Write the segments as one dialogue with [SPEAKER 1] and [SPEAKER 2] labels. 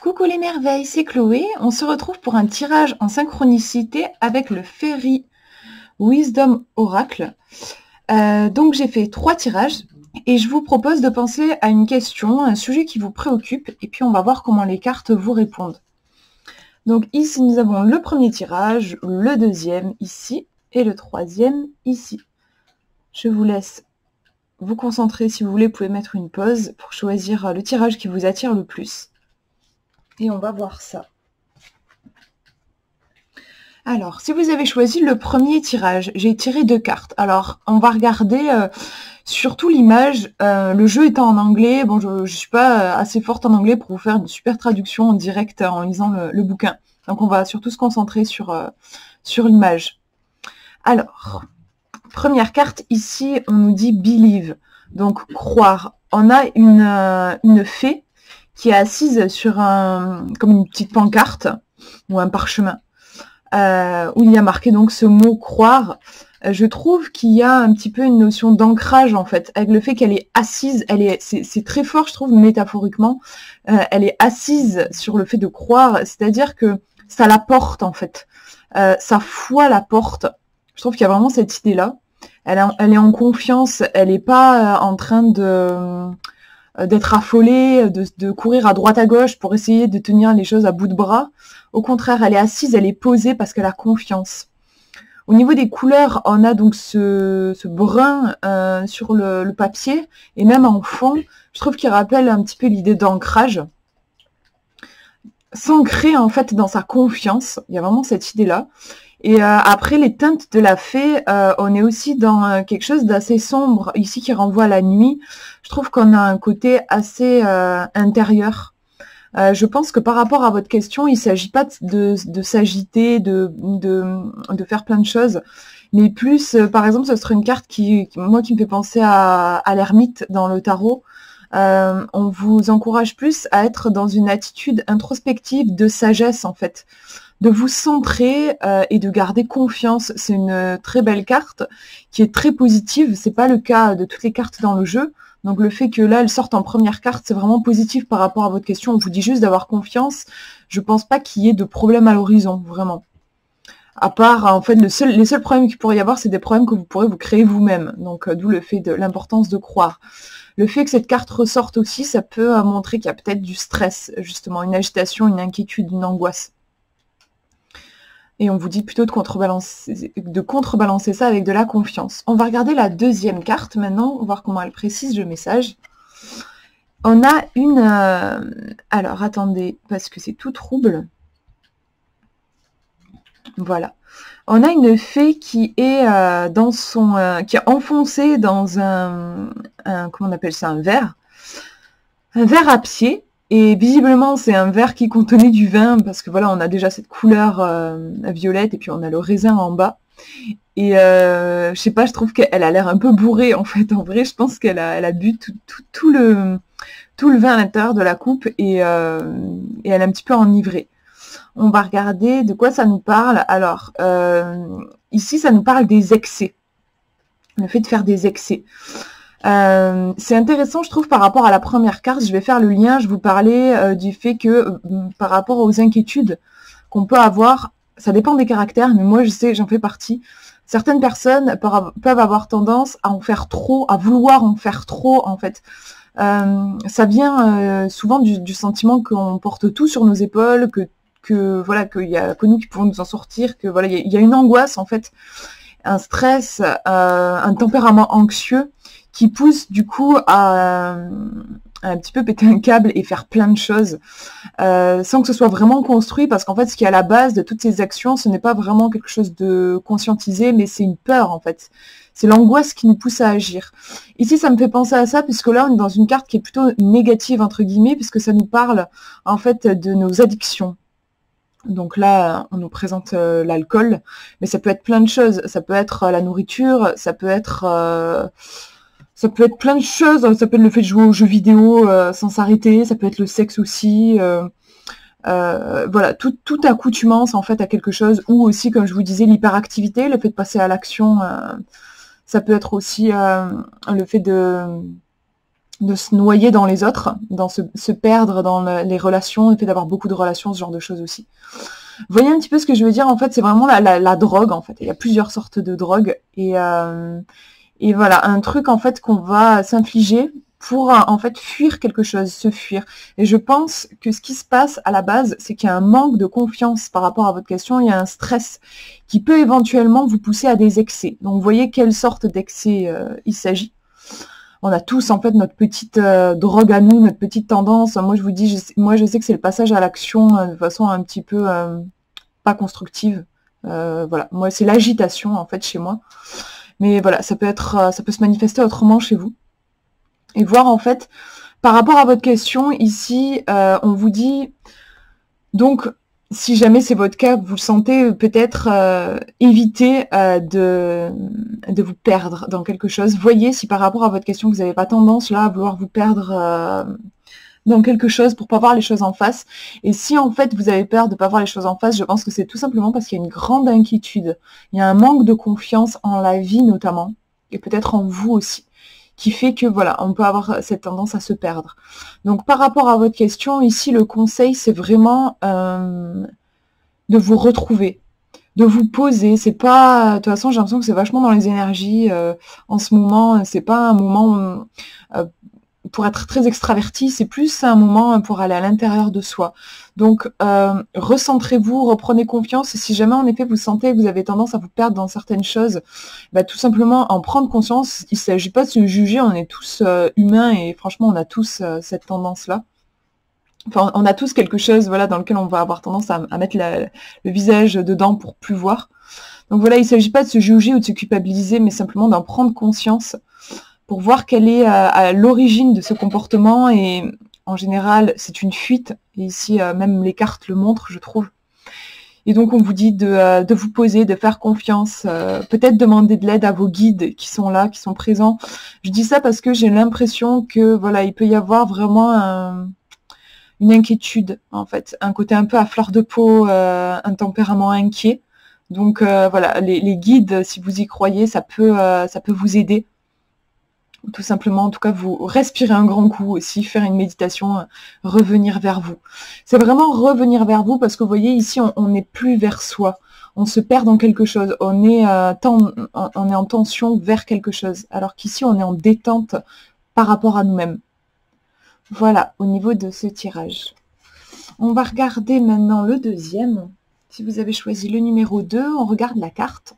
[SPEAKER 1] Coucou les merveilles, c'est Chloé. On se retrouve pour un tirage en synchronicité avec le Fairy Wisdom Oracle. Donc j'ai fait 3 tirages et je vous propose de penser à une question, un sujet qui vous préoccupe, et puis on va voir comment les cartes vous répondent. Donc ici nous avons le premier tirage, le deuxième ici et le troisième ici. Je vous laisse vous concentrer, si vous voulez, vous pouvez mettre une pause pour choisir le tirage qui vous attire le plus. Et on va voir ça. Alors, si vous avez choisi le premier tirage, j'ai tiré 2 cartes. Alors, on va regarder surtout l'image. Le jeu étant en anglais, bon, je ne suis pas assez forte en anglais pour vous faire une super traduction en direct en lisant le bouquin. Donc, on va surtout se concentrer sur l'image. Alors, première carte, ici, on nous dit « believe », donc « croire ». On a une fée qui est assise sur comme une petite pancarte ou un parchemin où il y a marqué donc ce mot croire. Je trouve qu'il y a un petit peu une notion d'ancrage en fait, avec le fait qu'elle est assise, c'est très fort je trouve métaphoriquement, elle est assise sur le fait de croire, c'est-à-dire que ça la porte en fait, sa foi la porte. Je trouve qu'il y a vraiment cette idée-là. Elle est en confiance, elle n'est pas en train d'être affolée, de courir à droite à gauche pour essayer de tenir les choses à bout de bras. Au contraire, elle est assise, elle est posée parce qu'elle a confiance. Au niveau des couleurs, on a donc ce brun sur le papier, et même en fond, je trouve qu'il rappelle un petit peu l'idée d'ancrage. S'ancrer en fait dans sa confiance, il y a vraiment cette idée-là. Et après, les teintes de la fée, on est aussi dans quelque chose d'assez sombre, ici qui renvoie à la nuit. Je trouve qu'on a un côté assez intérieur. Je pense que par rapport à votre question, il ne s'agit pas de s'agiter, de faire plein de choses, mais plus, par exemple, ce serait une carte qui me fait penser à l'ermite dans le tarot. On vous encourage plus à être dans une attitude introspective de sagesse, en fait. De vous centrer et de garder confiance. C'est une très belle carte qui est très positive. C'est pas le cas de toutes les cartes dans le jeu. Donc le fait que là, elle sorte en première carte, c'est vraiment positif par rapport à votre question. On vous dit juste d'avoir confiance. Je pense pas qu'il y ait de problème à l'horizon, vraiment. À part, en fait, les seuls problèmes qu'il pourrait y avoir, c'est des problèmes que vous pourrez vous créer vous-même. Donc d'où le fait de l'importance de croire. Le fait que cette carte ressorte aussi, ça peut montrer qu'il y a peut-être du stress, justement, une agitation, une inquiétude, une angoisse. Et on vous dit plutôt de contrebalancer ça avec de la confiance. On va regarder la deuxième carte maintenant, voir comment elle précise le message. On a une... alors, attendez, parce que c'est tout trouble. Voilà. On a une fée qui est qui est enfoncée dans comment on appelle ça, un verre à pied. Et visiblement, c'est un verre qui contenait du vin, parce que voilà, on a déjà cette couleur violette, et puis on a le raisin en bas. Et je sais pas, je trouve qu'elle a l'air un peu bourrée, en fait. En vrai, je pense qu'elle a bu tout le vin à l'intérieur de la coupe, et elle est un petit peu enivrée. On va regarder de quoi ça nous parle. Alors, ici, ça nous parle des excès. Le fait de faire des excès. C'est intéressant, je trouve, par rapport à la première carte. Je vais faire le lien. Je vous parlais du fait que par rapport aux inquiétudes qu'on peut avoir, ça dépend des caractères, mais moi je sais, j'en fais partie. Certaines personnes peuvent avoir tendance à en faire trop, à vouloir en faire trop, en fait. Ça vient souvent du sentiment qu'on porte tout sur nos épaules, voilà, qu'il y a que nous qui pouvons nous en sortir, que voilà, il y a une angoisse, en fait, un stress, un tempérament anxieux qui pousse du coup à un petit peu péter un câble et faire plein de choses sans que ce soit vraiment construit, parce qu'en fait ce qui est à la base de toutes ces actions, ce n'est pas vraiment quelque chose de conscientisé, mais c'est une peur en fait. C'est l'angoisse qui nous pousse à agir. Ici ça me fait penser à ça, puisque là on est dans une carte qui est plutôt négative entre guillemets, puisque ça nous parle en fait de nos addictions. Donc là, on nous présente l'alcool, mais ça peut être plein de choses. Ça peut être la nourriture, ça peut être plein de choses. Ça peut être le fait de jouer aux jeux vidéo sans s'arrêter. Ça peut être le sexe aussi. Voilà, tout accoutumance en fait à quelque chose. Ou aussi, comme je vous disais, l'hyperactivité, le fait de passer à l'action. Ça peut être aussi le fait de se noyer dans les autres, dans se perdre dans les relations, le fait d'avoir beaucoup de relations, ce genre de choses aussi. Vous voyez un petit peu ce que je veux dire? En fait, c'est vraiment la drogue, en fait. Il y a plusieurs sortes de drogues. Et voilà, un truc, en fait, qu'on va s'infliger pour, en fait, fuir quelque chose, se fuir. Et je pense que ce qui se passe à la base, c'est qu'il y a un manque de confiance par rapport à votre question. Il y a un stress qui peut éventuellement vous pousser à des excès. Donc, vous voyez quelle sorte d'excès il s'agit. On a tous en fait notre petite drogue à nous, notre petite tendance. Moi je vous dis, je sais que c'est le passage à l'action de façon un petit peu pas constructive. Voilà, moi c'est l'agitation en fait chez moi. Mais voilà, ça peut se manifester autrement chez vous. Et voir en fait, par rapport à votre question ici, on vous dit donc. Si jamais c'est votre cas, vous le sentez, peut-être éviter de vous perdre dans quelque chose. Voyez si par rapport à votre question, vous n'avez pas tendance là à vouloir vous perdre dans quelque chose pour pas voir les choses en face. Et si en fait vous avez peur de pas voir les choses en face, je pense que c'est tout simplement parce qu'il y a une grande inquiétude. Il y a un manque de confiance en la vie notamment, et peut-être en vous aussi, qui fait que voilà, on peut avoir cette tendance à se perdre. Donc par rapport à votre question, ici le conseil c'est vraiment de vous retrouver, de vous poser. C'est pas, de toute façon j'ai l'impression que c'est vachement dans les énergies en ce moment. C'est pas un moment pour être très extraverti, c'est plus un moment pour aller à l'intérieur de soi. Donc recentrez-vous, reprenez confiance, et si jamais en effet vous sentez que vous avez tendance à vous perdre dans certaines choses, bah, tout simplement en prendre conscience. Il ne s'agit pas de se juger, on est tous humains, et franchement on a tous cette tendance-là. Enfin, on a tous quelque chose voilà, dans lequel on va avoir tendance à mettre le visage dedans pour plus voir. Donc voilà, il ne s'agit pas de se juger ou de se culpabiliser, mais simplement d'en prendre conscience pour voir quelle est à l'origine de ce comportement. Et en général, c'est une fuite. Et ici, même les cartes le montrent, je trouve. Et donc, on vous dit de vous poser, de faire confiance, peut-être demander de l'aide à vos guides qui sont là, qui sont présents. Je dis ça parce que j'ai l'impression que voilà, il peut y avoir vraiment une inquiétude, en fait, un côté un peu à fleur de peau, un tempérament inquiet. Donc voilà, les guides, si vous y croyez, ça peut vous aider. Tout simplement, en tout cas, vous respirez un grand coup aussi, faire une méditation, revenir vers vous. C'est vraiment revenir vers vous parce que vous voyez, ici, on n'est plus vers soi. On se perd dans quelque chose. On est en tension vers quelque chose. Alors qu'ici, on est en détente par rapport à nous-mêmes. Voilà, au niveau de ce tirage. On va regarder maintenant le deuxième. Si vous avez choisi le numéro 2, on regarde la carte.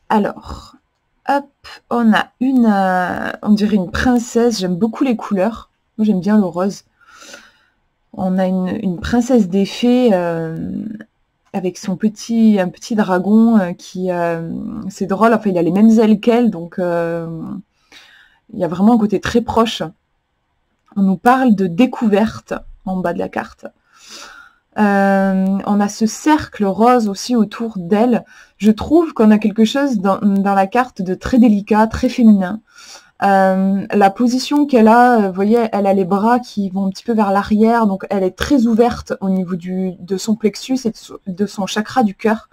[SPEAKER 1] Alors, hop, on a on dirait une princesse. J'aime beaucoup les couleurs. Moi, j'aime bien le rose. On a une princesse des fées avec un petit dragon qui... c'est drôle, enfin, il a les mêmes ailes qu'elle, donc il y a vraiment un côté très proche. On nous parle de découverte en bas de la carte. On a ce cercle rose aussi autour d'elle. Je trouve qu'on a quelque chose dans la carte de très délicat, très féminin. La position qu'elle a, vous voyez, elle a les bras qui vont un petit peu vers l'arrière, donc elle est très ouverte au niveau de son plexus et de son chakra du cœur.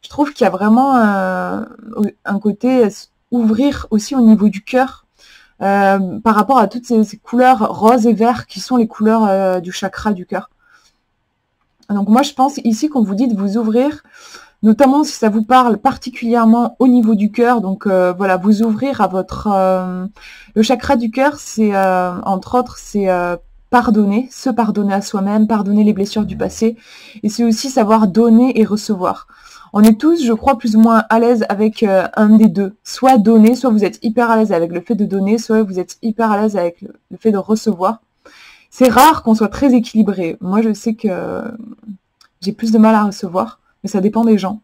[SPEAKER 1] Je trouve qu'il y a vraiment un côté ouvrir aussi au niveau du cœur. Par rapport à toutes ces couleurs rose et vert qui sont les couleurs du chakra du cœur. Donc moi je pense ici qu'on vous dit de vous ouvrir, notamment si ça vous parle particulièrement au niveau du cœur. Donc voilà, vous ouvrir à votre... le chakra du cœur, c'est entre autres, c'est pardonner, se pardonner à soi-même, pardonner les blessures du passé. Et c'est aussi savoir donner et recevoir. On est tous, je crois, plus ou moins à l'aise avec un des deux. Soit donner, soit vous êtes hyper à l'aise avec le fait de donner, soit vous êtes hyper à l'aise avec le fait de recevoir. C'est rare qu'on soit très équilibré. Moi, je sais que j'ai plus de mal à recevoir, mais ça dépend des gens.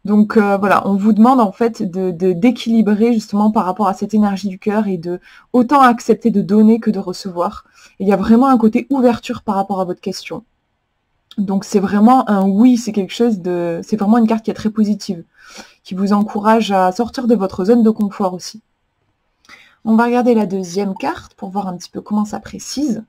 [SPEAKER 1] Donc voilà, on vous demande en fait d'équilibrer justement par rapport à cette énergie du cœur et de autant accepter de donner que de recevoir. Et il y a vraiment un côté ouverture par rapport à votre question. Donc c'est vraiment un oui, c'est quelque chose de... C'est vraiment une carte qui est très positive, qui vous encourage à sortir de votre zone de confort aussi. On va regarder la deuxième carte pour voir un petit peu comment ça précise.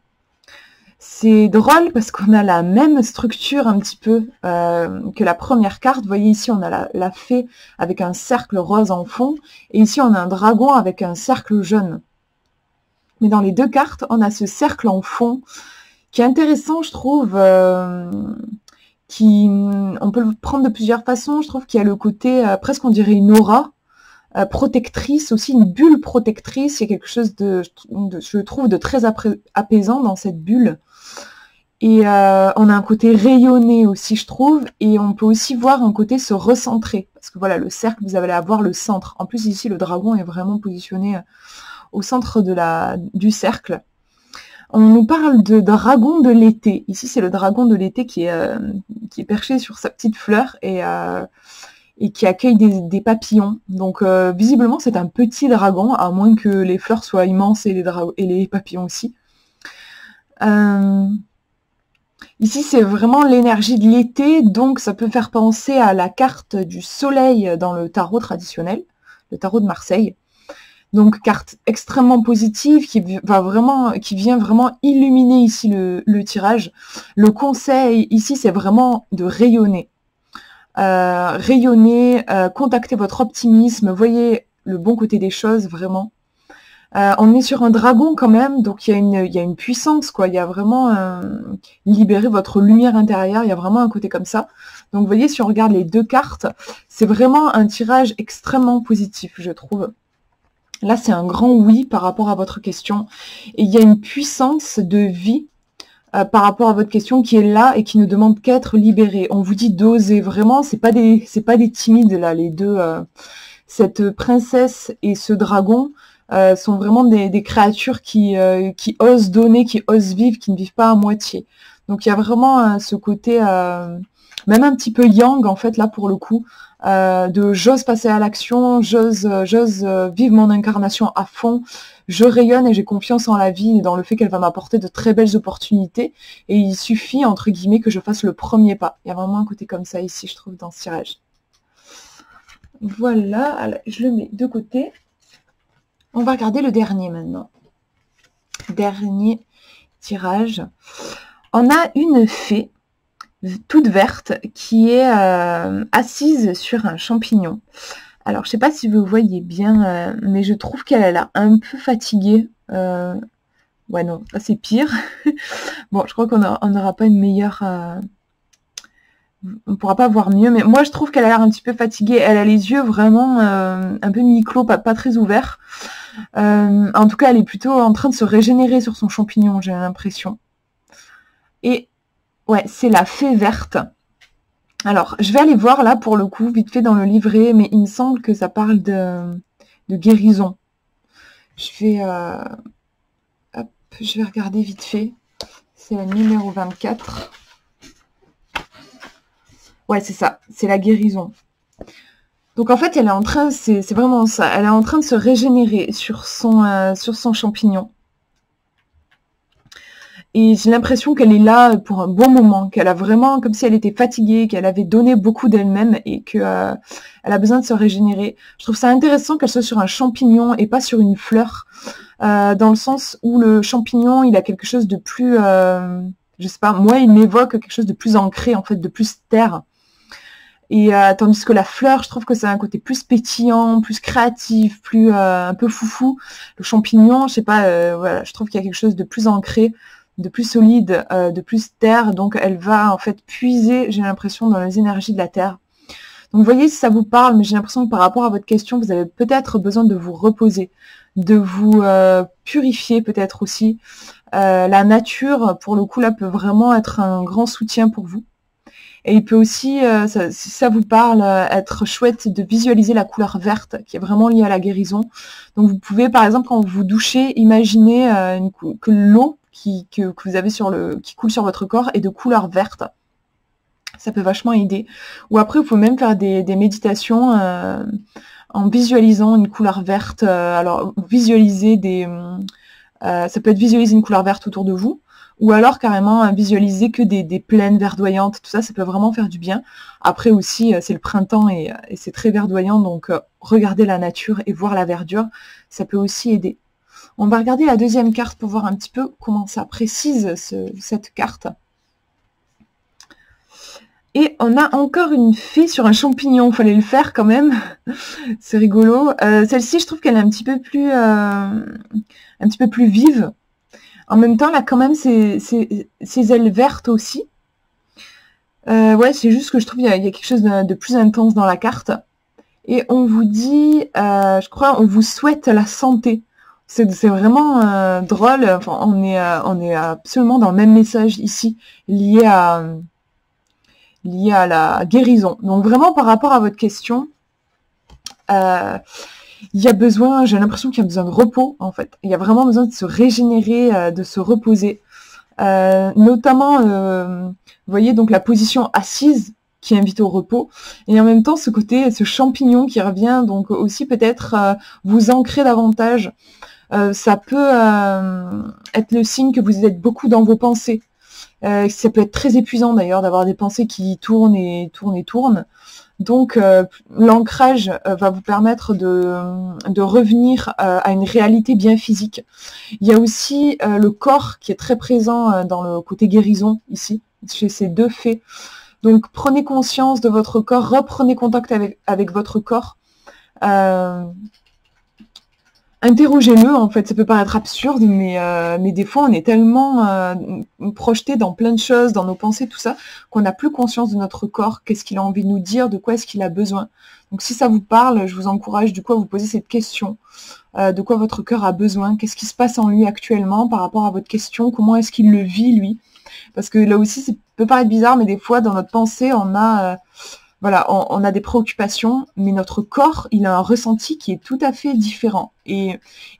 [SPEAKER 1] C'est drôle parce qu'on a la même structure un petit peu que la première carte. Vous voyez ici on a la fée avec un cercle rose en fond, et ici on a un dragon avec un cercle jaune. Mais dans les deux cartes, on a ce cercle en fond qui est intéressant, je trouve, on peut le prendre de plusieurs façons. Je trouve qu'il y a le côté, presque on dirait une aura protectrice, aussi une bulle protectrice. Il y a quelque chose je trouve, de très apaisant dans cette bulle. Et on a un côté rayonné aussi, je trouve, et on peut aussi voir un côté se recentrer. Parce que voilà, le cercle, vous allez avoir le centre. En plus, ici, le dragon est vraiment positionné au centre du cercle. On nous parle de dragon de l'été. Ici, c'est le dragon de l'été qui est perché sur sa petite fleur et qui accueille des papillons. Donc, visiblement, c'est un petit dragon, à moins que les fleurs soient immenses et les papillons aussi. Ici, c'est vraiment l'énergie de l'été, donc ça peut faire penser à la carte du soleil dans le tarot traditionnel, le tarot de Marseille. Donc, carte extrêmement positive qui vient vraiment illuminer ici le tirage. Le conseil ici, c'est vraiment de rayonner. Contactez votre optimisme, voyez le bon côté des choses, vraiment. On est sur un dragon quand même, donc il y a une puissance, quoi. Il y a vraiment libérer votre lumière intérieure, il y a vraiment un côté comme ça. Donc vous voyez, si on regarde les deux cartes, c'est vraiment un tirage extrêmement positif, je trouve. Là, c'est un grand oui par rapport à votre question. Et il y a une puissance de vie par rapport à votre question qui est là et qui ne demande qu'à être libérée. On vous dit d'oser, vraiment, c'est pas des timides là, les deux. Cette princesse et ce dragon sont vraiment des créatures qui osent donner, qui osent vivre, qui ne vivent pas à moitié. Donc il y a vraiment ce côté, même un petit peu yang en fait là pour le coup, de j'ose passer à l'action, j'ose vivre mon incarnation à fond, je rayonne et j'ai confiance en la vie et dans le fait qu'elle va m'apporter de très belles opportunités. Et il suffit entre guillemets que je fasse le premier pas. Il y a vraiment un côté comme ça ici, je trouve, dans ce tirage. Voilà, alors, je le mets de côté. On va regarder le dernier maintenant. Dernier tirage. On a une fée, toute verte, qui est assise sur un champignon. Alors, je ne sais pas si vous voyez bien, mais je trouve qu'elle a l'air un peu fatiguée. Ouais, non, c'est pire. Bon, je crois qu'on n'aura pas une meilleure... on ne pourra pas voir mieux, mais moi je trouve qu'elle a l'air un petit peu fatiguée. Elle a les yeux vraiment un peu mi-clos, pas très ouverts. En tout cas, elle est plutôt en train de se régénérer sur son champignon, j'ai l'impression. Et ouais, c'est la fée verte. Alors, je vais aller voir là pour le coup, vite fait dans le livret, mais il me semble que ça parle de guérison. Je vais regarder vite fait. C'est la numéro 24. Ouais, c'est ça, c'est la guérison. Donc en fait, elle est en train, c'est vraiment ça, elle est en train de se régénérer sur son champignon. Et j'ai l'impression qu'elle est là pour un bon moment, qu'elle a vraiment, comme si elle était fatiguée, qu'elle avait donné beaucoup d'elle-même et qu'elle a besoin de se régénérer. Je trouve ça intéressant qu'elle soit sur un champignon et pas sur une fleur, dans le sens où le champignon, il a quelque chose de plus, je sais pas, moi, il m'évoque quelque chose de plus ancré, en fait, de plus terre. Et tandis que la fleur, je trouve que c'est un côté plus pétillant, plus créatif, plus un peu foufou. Le champignon, je sais pas, voilà, je trouve qu'il y a quelque chose de plus ancré, de plus solide, de plus terre. Donc elle va en fait puiser, j'ai l'impression, dans les énergies de la terre. Donc vous voyez si ça vous parle, mais j'ai l'impression que par rapport à votre question, vous avez peut-être besoin de vous reposer, de vous purifier peut-être aussi. La nature, pour le coup, là, peut vraiment être un grand soutien pour vous. Et il peut aussi, si ça vous parle, être chouette de visualiser la couleur verte, qui est vraiment liée à la guérison. Donc vous pouvez, par exemple, quand vous vous douchez, imaginer que l'eau que vous avez qui coule sur votre corps est de couleur verte. Ça peut vachement aider. Ou après, vous pouvez même faire des méditations en visualisant une couleur verte. Alors, visualiser ça peut être visualiser une couleur verte autour de vous. Ou alors carrément visualiser que des plaines verdoyantes, tout ça, ça peut vraiment faire du bien. Après aussi, c'est le printemps et c'est très verdoyant, donc regarder la nature et voir la verdure, ça peut aussi aider. On va regarder la deuxième carte pour voir un petit peu comment ça précise cette carte. Et on a encore une fée sur un champignon, fallait le faire quand même. C'est rigolo. Celle-ci, je trouve qu'elle est un petit peu plus vive. En même temps, là, quand même, ses ailes vertes aussi. Ouais, c'est juste que je trouve qu'il y a quelque chose de plus intense dans la carte. Et on vous dit, je crois, on vous souhaite la santé. C'est vraiment drôle. Enfin, on est absolument dans le même message ici, lié à la guérison. Donc vraiment, par rapport à votre question, il y a besoin, j'ai l'impression qu'il y a besoin de repos, en fait. Il y a vraiment besoin de se régénérer, de se reposer. Notamment, vous voyez, donc la position assise qui invite au repos, et en même temps ce champignon qui revient, donc aussi peut-être vous ancrer davantage. Ça peut être le signe que vous êtes beaucoup dans vos pensées. Ça peut être très épuisant d'ailleurs d'avoir des pensées qui tournent et tournent et tournent. Donc l'ancrage va vous permettre de revenir à une réalité bien physique. Il y a aussi le corps qui est très présent dans le côté guérison ici, chez ces deux fées. Donc prenez conscience de votre corps, reprenez contact avec votre corps. Interrogez-le, en fait, ça peut paraître absurde, mais des fois on est tellement projeté dans plein de choses, dans nos pensées, tout ça, qu'on n'a plus conscience de notre corps, qu'est-ce qu'il a envie de nous dire, de quoi est-ce qu'il a besoin. Donc si ça vous parle, je vous encourage du coup à vous poser cette question, de quoi votre cœur a besoin, qu'est-ce qui se passe en lui actuellement par rapport à votre question, comment est-ce qu'il le vit lui. Parce que là aussi, ça peut paraître bizarre, mais des fois dans notre pensée, on a des préoccupations, mais notre corps, il a un ressenti qui est tout à fait différent. Et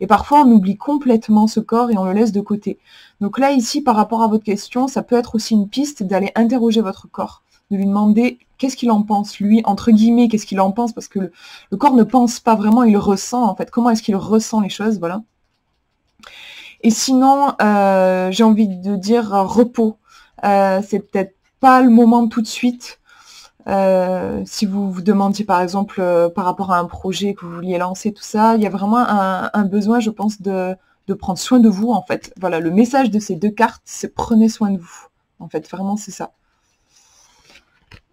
[SPEAKER 1] parfois, on oublie complètement ce corps et on le laisse de côté. Donc là, ici, par rapport à votre question, ça peut être aussi une piste d'aller interroger votre corps, de lui demander qu'est-ce qu'il en pense, lui, entre guillemets, qu'est-ce qu'il en pense, parce que le corps ne pense pas vraiment, il ressent, en fait. Comment est-ce qu'il ressent les choses, voilà. Et sinon, j'ai envie de dire repos. C'est peut-être pas le moment tout de suite. Si vous vous demandiez par exemple par rapport à un projet que vous vouliez lancer, tout ça, il y a vraiment un besoin, je pense, de prendre soin de vous, en fait. Voilà, le message de ces deux cartes, c'est prenez soin de vous. En fait, vraiment, c'est ça.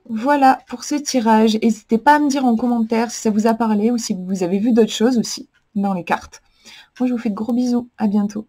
[SPEAKER 1] Voilà pour ce tirage. N'hésitez pas à me dire en commentaire si ça vous a parlé ou si vous avez vu d'autres choses aussi dans les cartes. Moi, je vous fais de gros bisous. À bientôt.